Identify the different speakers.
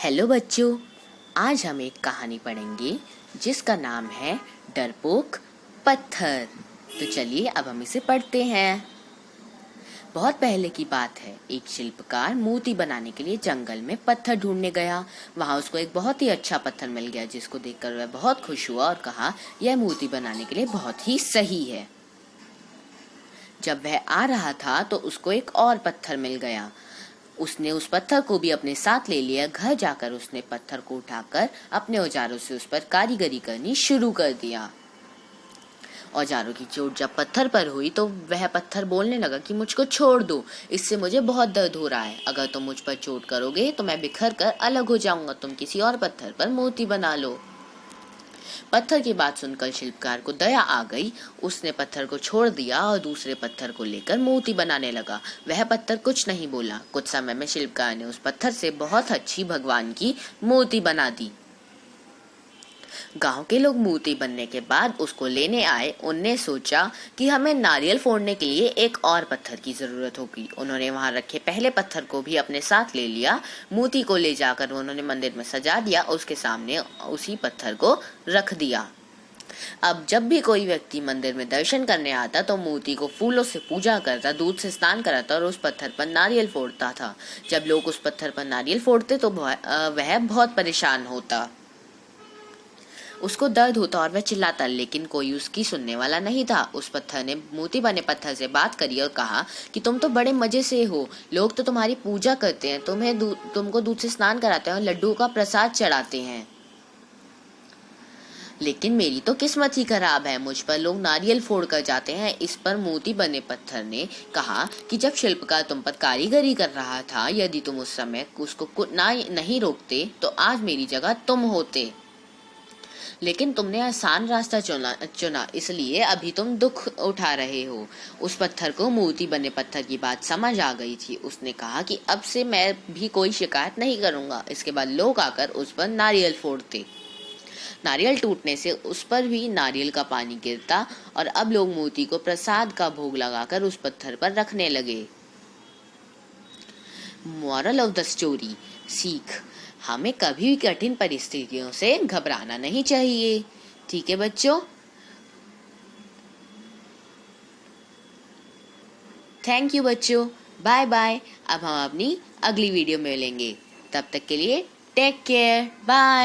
Speaker 1: Hello बच्चों, आज हम एक कहानी पढ़ेंगे जिसका नाम है डरपोक पत्थर। तो चलिए अब हम इसे पढ़ते हैं। बहुत पहले की बात है, एक शिल्पकार मोती बनाने के लिए जंगल में पत्थर ढूंढने गया। वहाँ उसको एक बहुत ही अच्छा पत्थर मिल गया जिसको देखकर वह बहुत खुश हुआ और कहा, यह मोती बनाने के लिए बहुत ही सही है। जब वह आ रहा था तो उसको एक और पत्थर मिल गया। उसने उस पत्थर को भी अपने साथ ले लिया। घर जाकर उसने पत्थर को उठाकर अपने औजारों से उस पर कारीगरी करनी शुरू कर दिया। औजारों की चोट जब पत्थर पर हुई तो वह पत्थर बोलने लगा कि मुझको छोड़ दो, इससे मुझे बहुत दर्द हो रहा है। अगर तुम मुझ पर चोट करोगे तो मैं बिखर कर अलग हो जाऊंगा। तुम किसी और पत्थर पर मोती बना लो। पत्थर की बात सुनकर शिल्पकार को दया आ गई। उसने पत्थर को छोड़ दिया और दूसरे पत्थर को लेकर मोती बनाने लगा। वह पत्थर कुछ नहीं बोला। कुछ समय में शिल्पकार ने उस पत्थर से बहुत अच्छी भगवान की मूर्ति बना दी। गांव के लोग मूर्ति बनने के बाद उसको लेने आए। उनने सोचा कि हमें नारियल फोड़ने के लिए एक और पत्थर की जरूरत होगी। उन्होंने वहां रखे पहले पत्थर को भी अपने साथ ले लिया। मूर्ति को ले जाकर उन्होंने मंदिर में सजा दिया। उसके सामने उसी पत्थर को रख दिया। अब जब भी कोई व्यक्ति मंदिर में दर्शन करने आता तो मूर्ति को फूलों से पूजा करता, दूध से स्नान कराता और उस पत्थर पर नारियल फोड़ता था। जब लोग उस पत्थर पर नारियल फोड़ते तो वह बहुत परेशान होता। उसको दर्द होता और वह चिल्लाता, लेकिन कोई उसकी सुनने वाला नहीं था। उस पत्थर ने मोती बने पत्थर से बात करी और कहा कि तुम तो बड़े मजे से हो, लोग तो तुम्हारी पूजा करते हैं, तुमको दूध से स्नान कराते हैं और लड्डू का प्रसाद चढ़ाते हैं, लेकिन मेरी तो किस्मत ही खराब है। मुझ पर लोग नारियल फोड़ कर जाते हैं। इस पर मोती बने पत्थर ने कहा कि जब शिल्पकार तुम पर कारीगरी कर रहा था, यदि तुम उस समय उसको नहीं रोकते तो आज मेरी जगह तुम होते, लेकिन तुमने आसान रास्ता चुना, इसलिए अभी तुम दुख उठा रहे हो। उस पत्थर को मोती बने पत्थर की बात समझ आ गई थी। उसने कहा कि अब से मैं भी कोई शिकायत नहीं करूंगा। इसके बाद लोग आकर उस पर नारियल फोड़ते। नारियल टूटने से उस पर भी नारियल का पानी गिरता और अब लोग मोती को प्रसाद का भोग लगाकर उस पत्थर पर रखने लगे। मॉरल ऑफ द स्टोरी, सीख, हमें कभी भी कठिन परिस्थितियों से घबराना नहीं चाहिए। ठीक है बच्चों, थैंक यू बच्चों, बाय बाय। अब हम अपनी अगली वीडियो में मिलेंगे। तब तक के लिए टेक केयर, बाय।